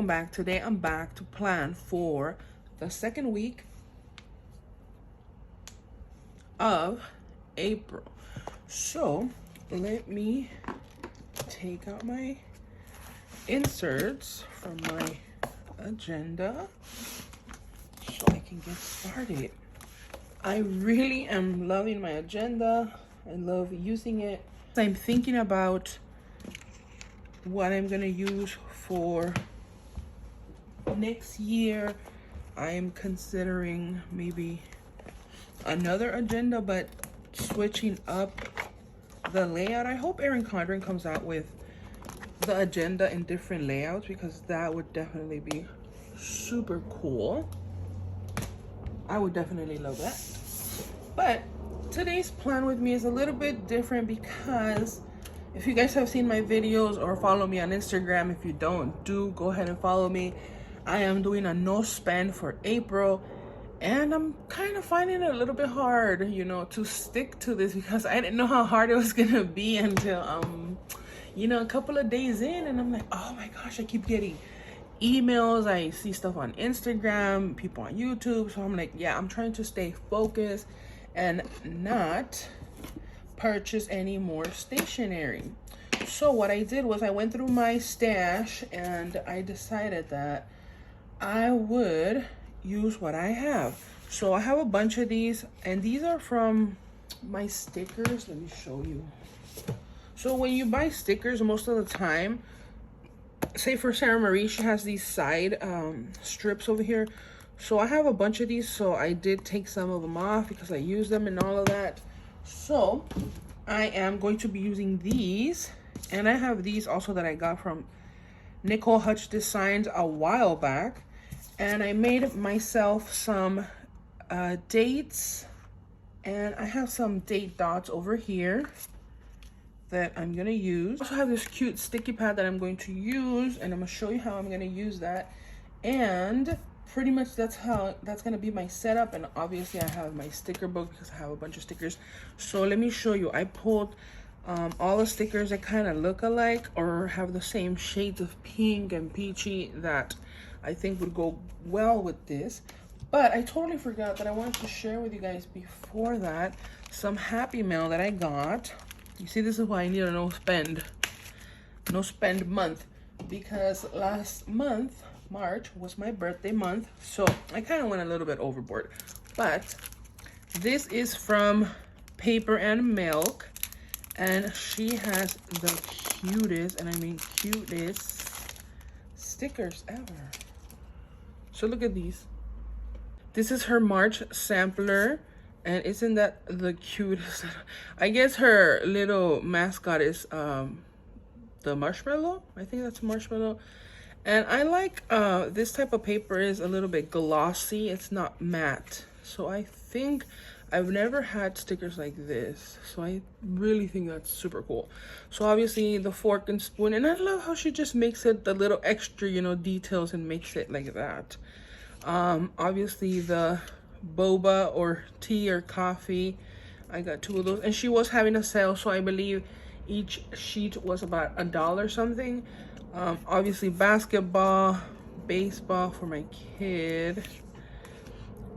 back. Today I'm back to plan for the second week of April. So let me take out my inserts from my agenda so I can get started. I really am loving my agenda. I love using it. I'm thinking about what I'm gonna use for next year. I'm considering maybe another agenda, but switching up the layout. I hope Erin Condren comes out with the agenda in different layouts, because that would definitely be super cool. I would definitely love that. But today's plan with me is a little bit different, because if you guys have seen my videos or follow me on Instagram, if you don't, do go ahead and follow me. I am doing a no spend for April, and I'm kind of finding it a little bit hard, you know, to stick to this, because I didn't know how hard it was gonna be until you know, a couple of days in, and I'm like, oh my gosh, I keep getting emails, I see stuff on Instagram, people on YouTube, so I'm like, yeah, I'm trying to stay focused and not purchase any more stationery. So what I did was I went through my stash and I decided that I would use what I have. So I have a bunch of these, and these are from my stickers. Let me show you. So when you buy stickers, most of the time, say for Sarah Marie, she has these side strips over here. So I have a bunch of these, so I did take some of them off because I use them and all of that. So I am going to be using these, and I have these also that I got from Nicole Hutch Designs a while back, and I made myself some dates, and I have some date dots over here that I'm gonna use. I also have this cute sticky pad that I'm going to use, and I'm gonna show you how I'm gonna use that. And pretty much that's gonna be my setup. And obviously I have my sticker book because I have a bunch of stickers. So let me show you. I pulled all the stickers that kind of look alike or have the same shades of pink and peachy that I think would go well with this. But I totally forgot that I wanted to share with you guys before that some Happy Mail that I got. You see, this is why I need a no spend month, because last month, March, was my birthday month. So I kind of went a little bit overboard. But this is from Paper and Milk, and she has the cutest, and I mean cutest, stickers ever. So look at these. This is her March sampler. And isn't that the cutest? I guess her little mascot is the marshmallow. I think that's marshmallow. And I like this type of paper is a little bit glossy. It's not matte. So I think I've never had stickers like this. So I really think that's super cool. So obviously the fork and spoon. And I love how she just makes it the little extra, you know, details and makes it like that. Obviously the boba or tea or coffee, I got 2 of those, and she was having a sale, so I believe each sheet was about $1 something. Obviously basketball, baseball for my kid,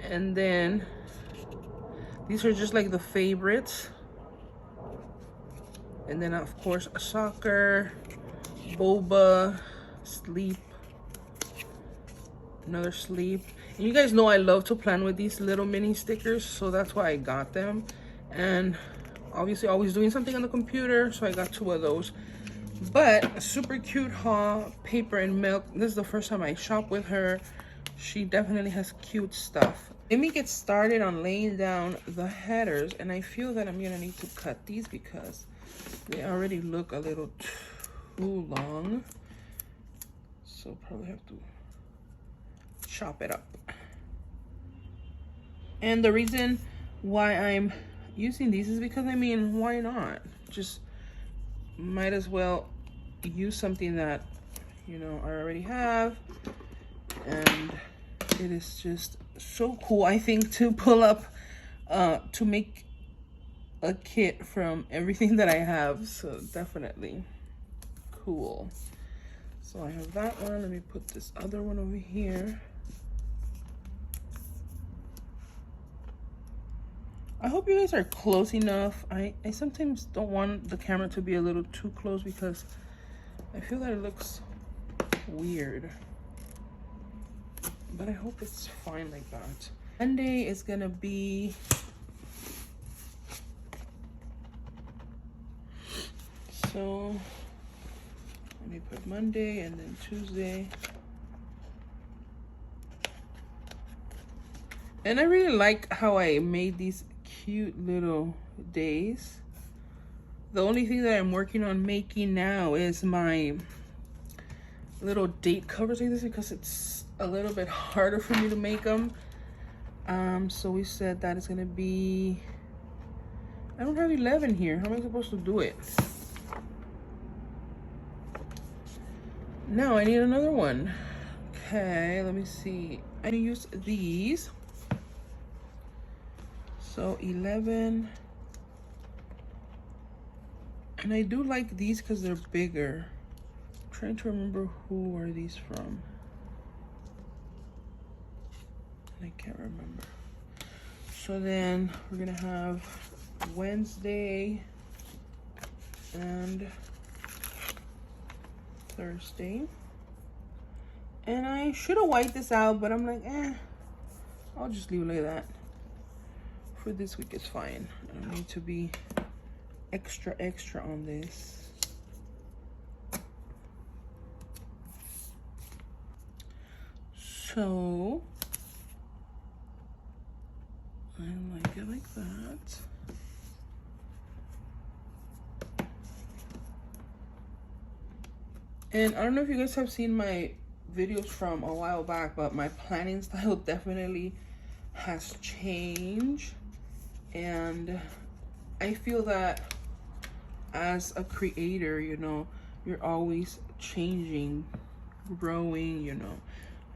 and then these are just like the favorites, and then of course soccer, boba, sleep, another sleep. And you guys know I love to plan with these little mini stickers, so that's why I got them. And obviously always doing something on the computer, so I got 2 of those. But a super cute haul, Paper and Milk. This is the first time I shop with her. She definitely has cute stuff. Let me get started on laying down the headers, and I feel that I'm gonna need to cut these because they already look a little too long. So probably have to chop it up. And the reason why I'm using these is because, I mean, why not? Just might as well use something that, you know, I already have. And it is just so cool, I think, to pull up to make a kit from everything that I have. So definitely cool. So I have that one. Let me put this other one over here. I hope you guys are close enough. I sometimes don't want the camera to be a little too close because I feel that it looks weird. But I hope it's fine like that. Monday is gonna be so let me put Monday and then Tuesday. And I really like how I made these cute little days. The only thing that I'm working on making now is my little date covers like this because it's a little bit harder for me to make them. So we said that it's gonna be, I don't have 11 here. How am I supposed to do it? No, I need another one. Okay, let me see. I use these. So 11. And I do like these because they're bigger. I'm trying to remember who are these from. I can't remember. So then we're gonna have Wednesday and Thursday. And I should have wiped this out, but I'm like, I'll just leave it like that. For this week it's fine. I don't need to be extra on this. So I like it like that. And I don't know if you guys have seen my videos from a while back, but my planning style definitely has changed. And I feel that as a creator, you know, you're always changing, growing, you know,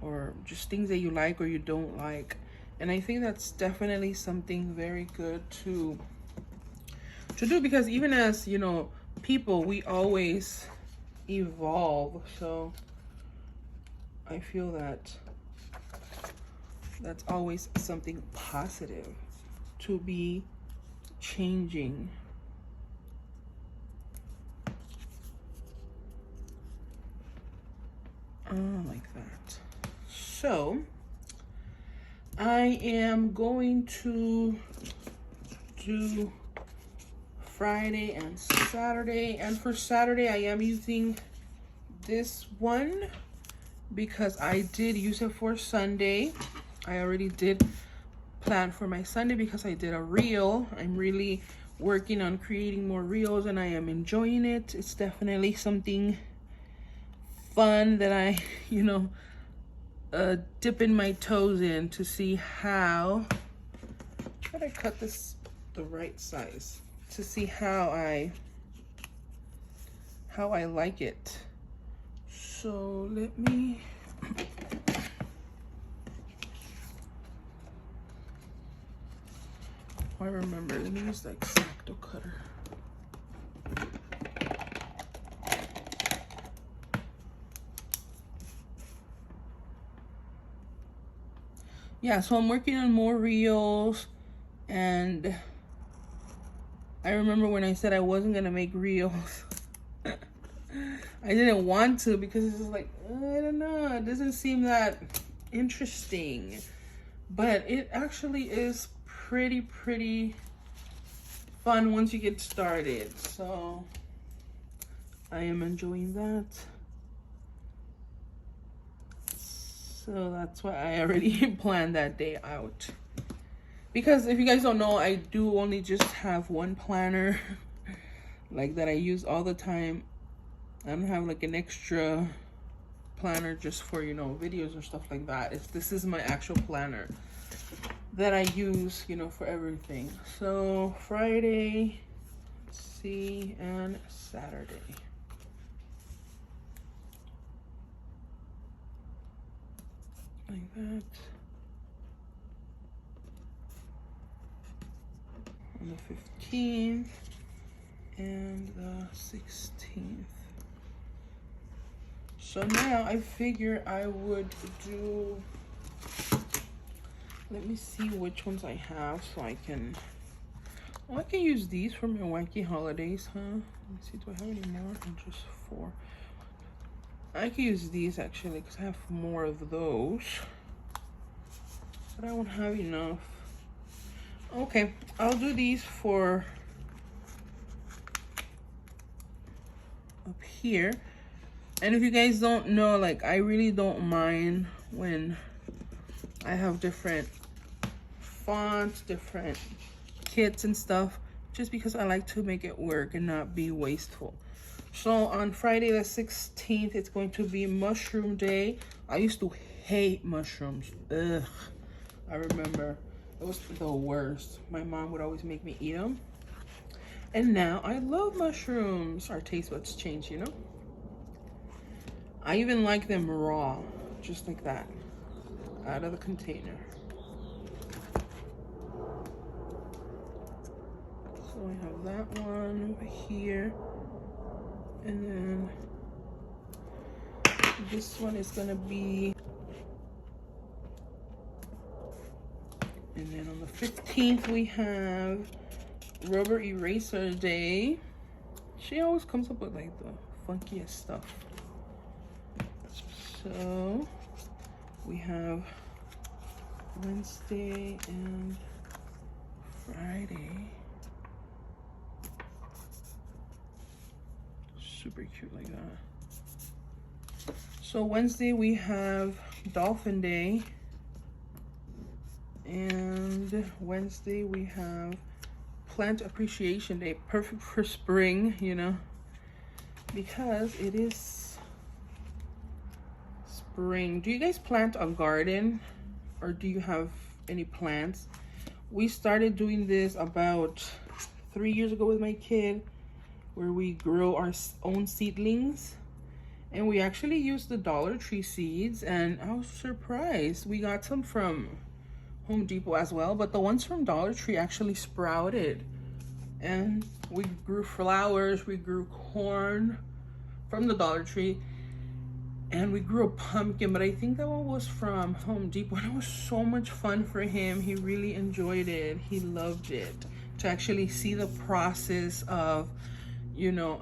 or just things that you like or you don't like. And I think that's definitely something very good to do, because even as, you know, people, we always evolve. So I feel that that's always something positive, to be changing. Like that. So I am going to do Friday and Saturday, and for Saturday I am using this one because I did use it for Sunday. I already did plan for my Sunday because I did a reel. I'm really working on creating more reels and I am enjoying it. It's definitely something fun that I, you know, dipping my toes in to see how I cut this the right size, to see how I like it. So let me I remember, let me use the X-Acto cutter. Yeah, so I'm working on more reels, and I remember when I said I wasn't gonna make reels. I didn't want to because it's just like, I don't know, it doesn't seem that interesting. But it actually is pretty fun once you get started. So I am enjoying that. So that's why I already planned that day out. Because if you guys don't know, I do only just have one planner like that I use all the time. I don't have like an extra planner just for, you know, videos or stuff like that. This is my actual planner that I use, you know, for everything. So Friday, let's see, and Saturday. Like that. On the 15th and the 16th. So now I figure I would do, let me see which ones I have so I can, oh, I can use these for my wacky holidays, huh? Let me see, do I have any more? Or just 4? I can use these actually because I have more of those, but I won't have enough. Okay, I'll do these for up here. And if you guys don't know, like, I really don't mind when I have different fonts, different kits and stuff, just because I like to make it work and not be wasteful. So on Friday the 16th, it's going to be mushroom day. I used to hate mushrooms. Ugh. I remember it was the worst. My mom would always make me eat them. And now I love mushrooms. Our taste buds change, you know? I even like them raw, just like that, out of the container. So I have that one over here. And then this one is gonna be, and then on the 15th we have rubber eraser day. She always comes up with like the funkiest stuff. So we have Wednesday and Friday. Super cute like that. So Wednesday we have Dolphin Day. And Wednesday we have Plant Appreciation Day. Perfect for spring, you know, because it is spring. Do you guys plant a garden, or do you have any plants? We started doing this about 3 years ago with my kid, where we grow our own seedlings, and we actually used the Dollar Tree seeds, and I was surprised. We got some from Home Depot as well, but the ones from Dollar Tree actually sprouted, and we grew flowers, we grew corn from the Dollar Tree, and we grew a pumpkin, but I think that one was from Home Depot, and it was so much fun for him. He really enjoyed it. He loved it. To actually see the process of, you know,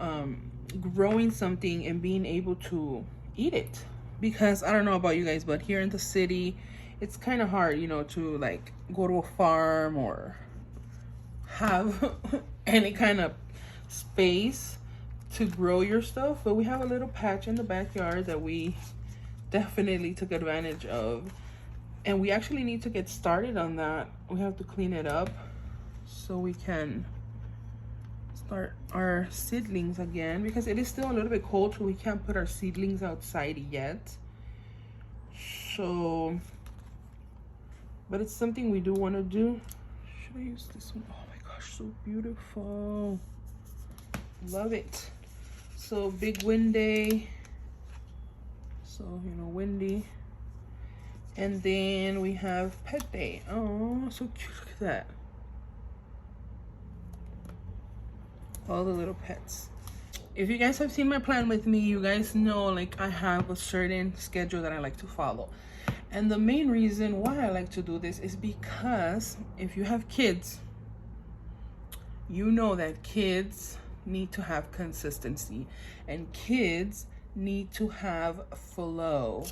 growing something and being able to eat it. Because I don't know about you guys, but here in the city, it's kind of hard, you know, to like go to a farm or have any kind of space to grow your stuff. But we have a little patch in the backyard that we definitely took advantage of, and we actually need to get started on that. We have to clean it up so we can start our seedlings again, because it is still a little bit cold, so we can't put our seedlings outside yet. So, but it's something we do want to do. Should I use this one? Oh my gosh, so beautiful. Love it. So big wind day, so you know, windy. And then we have pet day. Oh, so cute. Look at that, all the little pets. If you guys have seen my plan with me, you guys know, like, I have a certain schedule that I like to follow. And the main reason why I like to do this is because if you have kids, you know that kids need to have consistency, and kids need to have flow.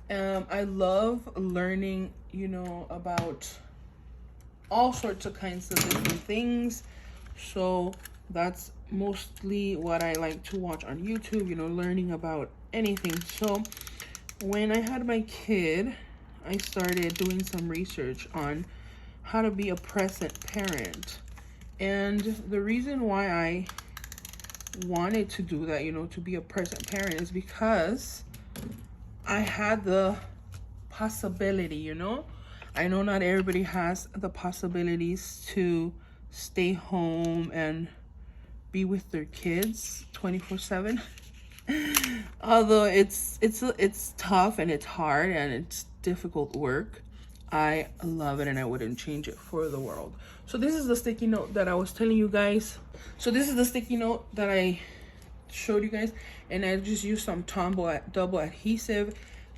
I love learning, you know, about all sorts of kinds of different things. So that's mostly what I like to watch on YouTube, you know, learning about anything. So when I had my kid, I started doing some research on how to be a present parent. And the reason why I wanted to do that, you know, to be a present parent, is because I had the possibility, you know. I know not everybody has the possibilities to stay home and be with their kids 24/7. Although it's tough and it's hard and it's difficult work, I love it and I wouldn't change it for the world. So this is the sticky note that I was telling you guys. So this is the sticky note that I showed you guys, and I just used some double adhesive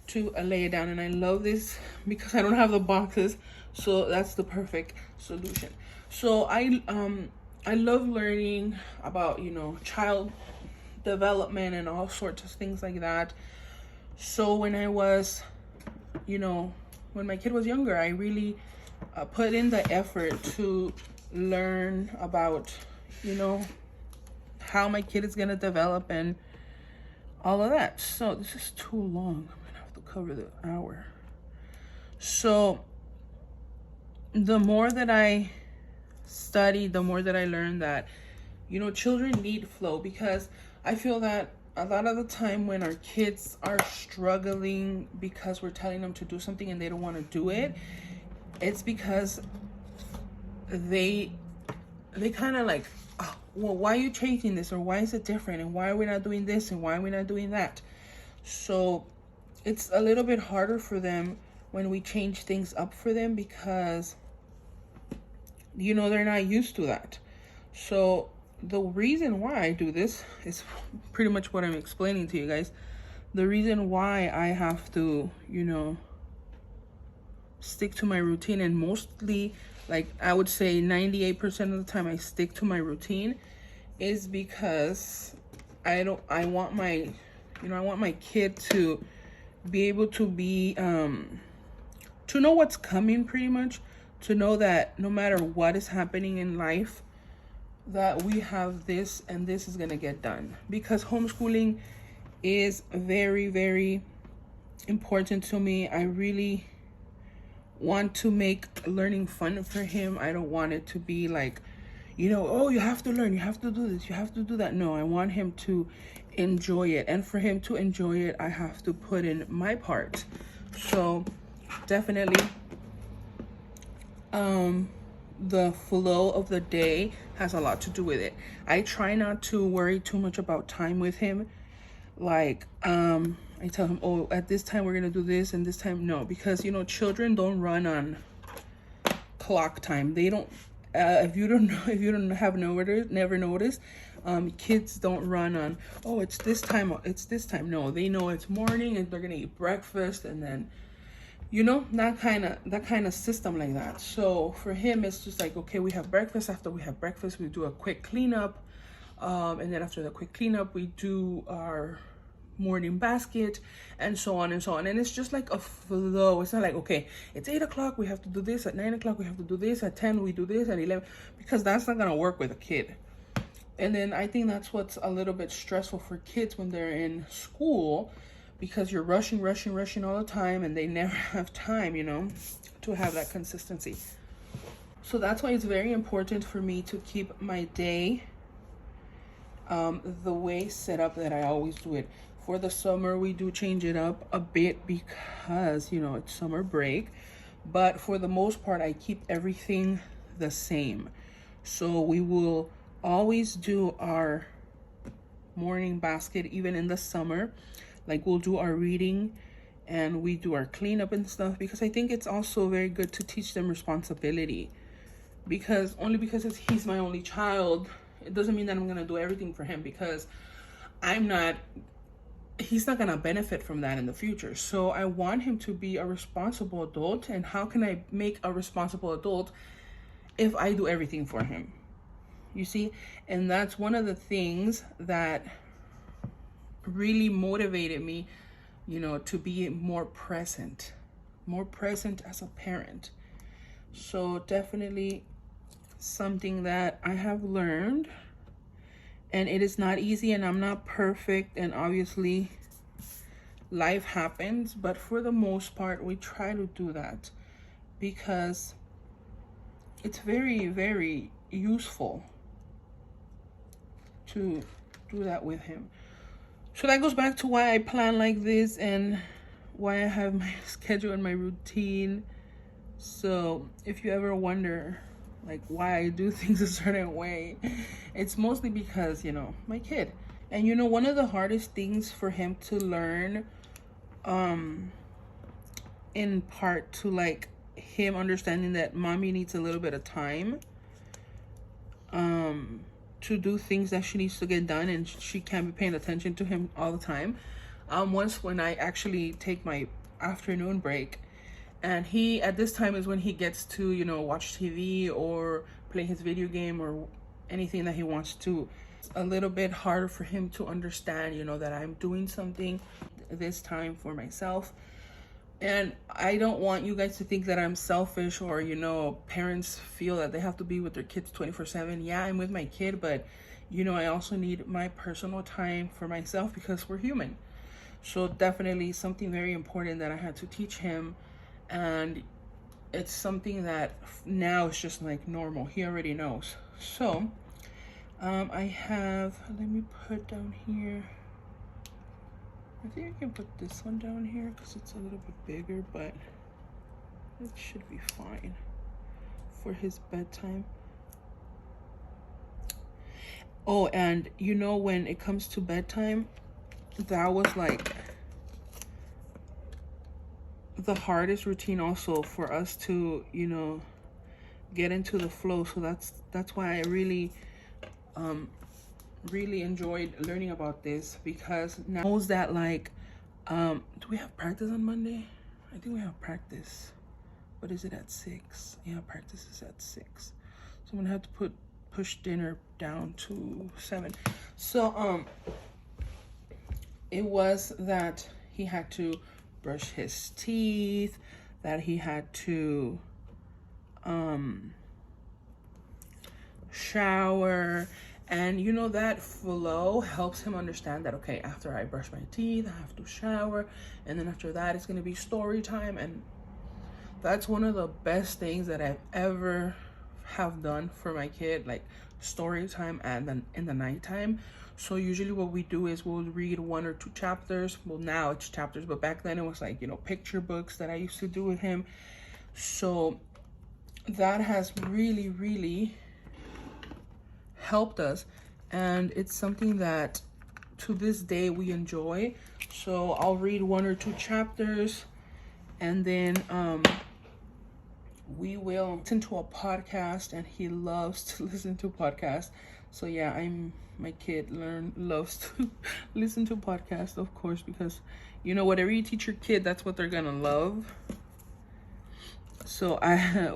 to lay it down. And I love this because I don't have the boxes, so that's the perfect solution. So I love learning about, you know, child development and all sorts of things like that. So when I was, you know, when my kid was younger, I really put in the effort to learn about, you know, how my kid is gonna develop and all of that. So this is too long. I'm gonna have to cover the hour. So the more that I study, the more that I learn that, you know, children need flow, because I feel that a lot of the time when our kids are struggling because we're telling them to do something and they don't want to do it, it's because they kind of like, oh, well, why are you changing this, or why is it different, and why are we not doing this, and why are we not doing that? So it's a little bit harder for them when we change things up for them, because, you know, they're not used to that. So the reason why I do this is pretty much what I'm explaining to you guys. The reason why I have to, you know, stick to my routine, and mostly, like, I would say 98% of the time I stick to my routine, is because I want my, you know, I want my kid to be able to be, to know what's coming, pretty much, to know that no matter what is happening in life, that we have this and this is gonna get done. Because homeschooling is very, very important to me. I really want to make learning fun for him. I don't want it to be like, you know, oh, you have to learn, you have to do this, you have to do that. No, I want him to enjoy it, and for him to enjoy it, I have to put in my part. So definitely the flow of the day has a lot to do with it. I try not to worry too much about time with him. Like, I tell him, oh, at this time we're gonna do this, and this time no, because, you know, children don't run on clock time. They don't. If you don't never noticed, kids don't run on, oh, it's this time, it's this time. No, they know it's morning and they're gonna eat breakfast, and then, you know, that kind of system like that. So for him, it's just like, okay, we have breakfast. After we have breakfast, we do a quick cleanup, and then after the quick cleanup, we do our morning basket, and so on and so on. And it's just like a flow. It's not like, okay, it's 8 o'clock, we have to do this. At 9 o'clock, we have to do this. At 10, we do this. At 11, because that's not gonna work with a kid. And then I think that's what's a little bit stressful for kids when they're in school, because you're rushing all the time, and they never have time, you know, to have that consistency. So that's why it's very important for me to keep my day the way set up that I always do it. For the summer, we do change it up a bit because, you know, it's summer break, but for the most part, I keep everything the same. So we will always do our morning basket, even in the summer. Like, we'll do our reading and we do our cleanup and stuff, because I think it's also very good to teach them responsibility. Because he's my only child, it doesn't mean that I'm gonna do everything for him, because he's not gonna benefit from that in the future. So I want him to be a responsible adult. And how can I make a responsible adult if I do everything for him? You see? And that's one of the things that really motivated me, you know, to be more present as a parent. So definitely something that I have learned, and it is not easy, and I'm not perfect, and obviously life happens, but for the most part we try to do that, because it's very, very useful to do that with him. So that goes back to why I plan like this, and why I have my schedule and my routine. So if you ever wonder like why I do things a certain way, it's mostly because, you know, my kid. And, you know, one of the hardest things for him to learn, in part to like him understanding that mommy needs a little bit of time to do things that she needs to get done, and she can't be paying attention to him all the time. Once when I actually take my afternoon break, and he, at this time is when he gets to, you know, watch TV or play his video game or anything that he wants to. It's a little bit harder for him to understand, you know, that I'm doing something this time for myself. And I don't want you guys to think that I'm selfish, or, you know, parents feel that they have to be with their kids 24/7. Yeah, I'm with my kid, but, you know, I also need my personal time for myself because we're human. So definitely something very important that I had to teach him. And it's something that now is just like normal. He already knows. So I have, let me put down here, I think I can put this one down here because it's a little bit bigger, but it should be fine for his bedtime. Oh, and you know, when it comes to bedtime, that was like the hardest routine also for us to, you know, get into the flow. So that's why I really really enjoyed learning about this, because now knows that, like, do we have practice on Monday? I think we have practice. What is it, at 6? Yeah, practice is at 6. So I'm gonna have to push dinner down to 7. So it was that he had to brush his teeth, that he had to shower, and you know, that flow helps him understand that, okay, after I brush my teeth, I have to shower, and then after that it's going to be story time. And that's one of the best things that I've ever have done for my kid, like story time and then in the nighttime. So usually what we do is we'll read 1 or 2 chapters. Well, now it's chapters, but back then it was like, you know, picture books that I used to do with him. So that has really, really helped us, and it's something that to this day we enjoy. So I'll read 1 or 2 chapters, and then we will listen to a podcast, and he loves to listen to podcasts. So yeah, my kid loves to listen to podcasts, of course, because, you know, whatever you teach your kid, that's what they're gonna love. So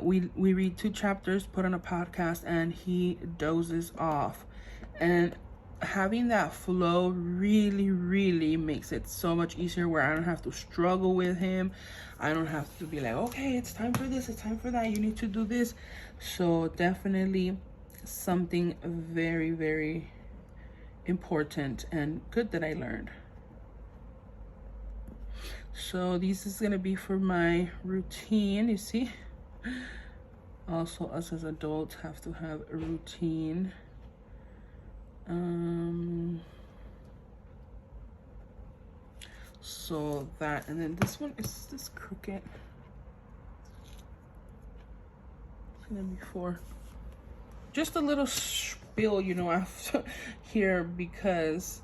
we read 2 chapters, put on a podcast, and he dozes off. And having that flow really, really makes it so much easier, where I don't have to struggle with him. I don't have to be like, okay, it's time for this, it's time for that, you need to do this. So definitely something very, very important and good that I learned. So this is gonna be for my routine, you see. Also, us as adults have to have a routine. So that, and then this one is this crooked. It's gonna be for just a little spiel, you know, after here, because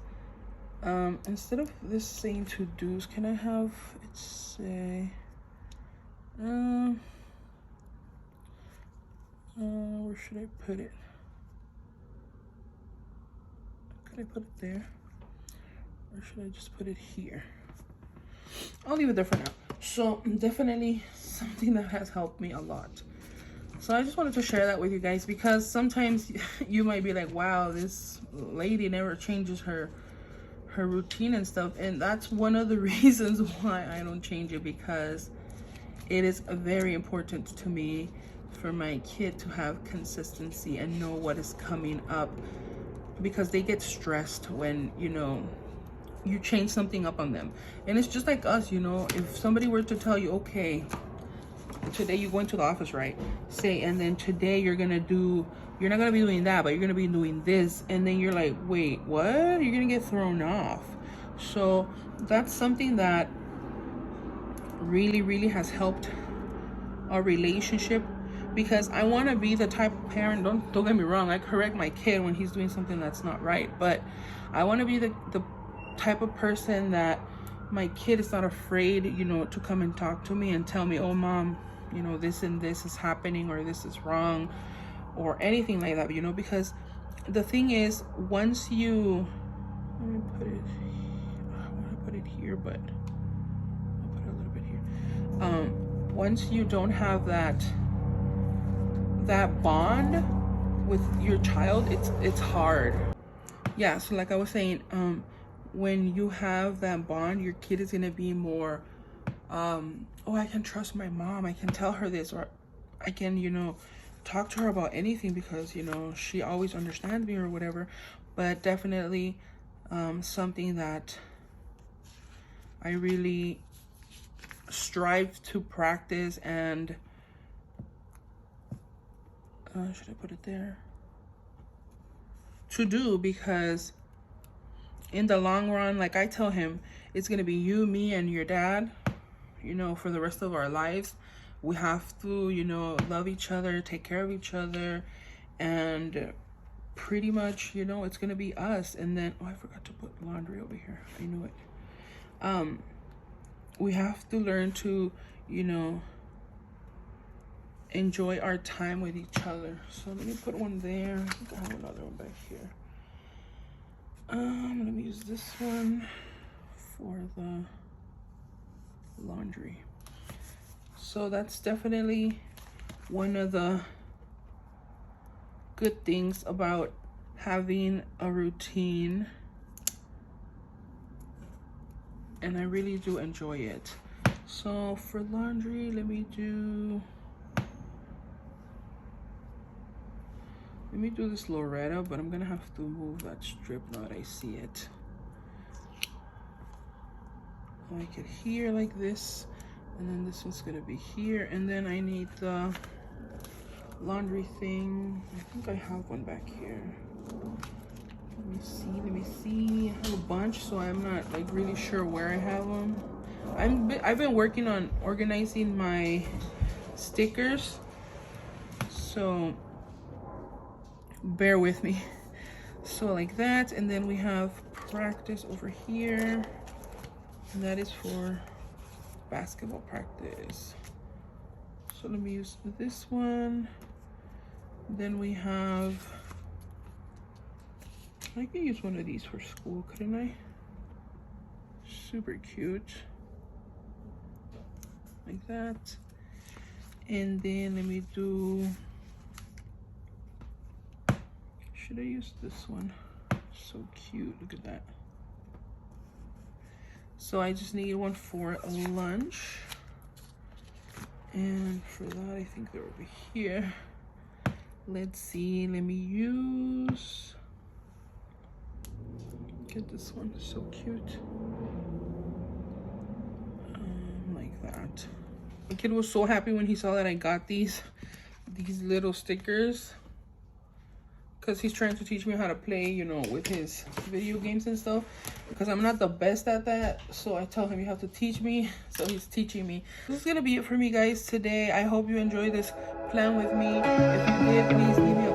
instead of this saying to do's, can I have it say where should I put it? Could I put it there, or should I just put it here? I'll leave it there for now. So definitely something that has helped me a lot. So I just wanted to share that with you guys, because sometimes you might be like, wow, this lady never changes her routine and stuff, and that's one of the reasons why I don't change it, because it is very important to me for my kid to have consistency and know what is coming up, because they get stressed when, you know, you change something up on them. And it's just like us, you know, if somebody were to tell you, okay, today you're going to the office, right? Say, and then today you're not gonna be doing that, but you're gonna be doing this, and then you're like, wait, what? You're gonna get thrown off. So that's something that really, really has helped our relationship, because I want to be the type of parent, don't get me wrong, I correct my kid when he's doing something that's not right, but I want to be the type of person that my kid is not afraid, you know, to come and talk to me and tell me, oh mom, you know, this and this is happening, or this is wrong, or anything like that, you know, because the thing is, once you, let me put it, I want to put it here, but I'll put it a little bit here. Once you don't have that bond with your child, it's hard. Yeah, so like I was saying, when you have that bond, your kid is gonna be more, oh, I can trust my mom, I can tell her this, or I can, you know, talk to her about anything because, you know, she always understands me or whatever. But definitely something that I really strive to practice and should I put it there? To do, because in the long run, like I tell him, it's gonna be you, me, and your dad, you know, for the rest of our lives. We have to, you know, love each other, take care of each other, and pretty much, you know, it's gonna be us. And then, oh, I forgot to put laundry over here. I knew it. We have to learn to, you know, enjoy our time with each other. So let me put one there. I think I have another one back here. Let me use this one for the laundry. So that's definitely one of the good things about having a routine, and I really do enjoy it. So for laundry, let me do this Loretta, but I'm gonna have to move that strip now that I see it. Like it here like this, and then this one's gonna be here, and then I need the laundry thing. I think I have one back here. Let me see. I have a bunch, so I'm not like really sure where I have them. I've been working on organizing my stickers, so bear with me. So like that, and then we have practice over here, and that is for basketball practice. So let me use this one. Then we have, I can use one of these for school, couldn't I? Super cute. Like that. And then let me do, should I use this one? So cute, look at that. So I just need one for a lunch. And for that, I think they're over here. Let's see, let me use, get this one, so cute. Like that. The kid was so happy when he saw that I got these little stickers, because he's trying to teach me how to play, you know, with his video games and stuff, because I'm not the best at that. So I tell him, you have to teach me, so he's teaching me. This is gonna be it for me, guys, today. I hope you enjoyed this plan with me. If you did, please leave me a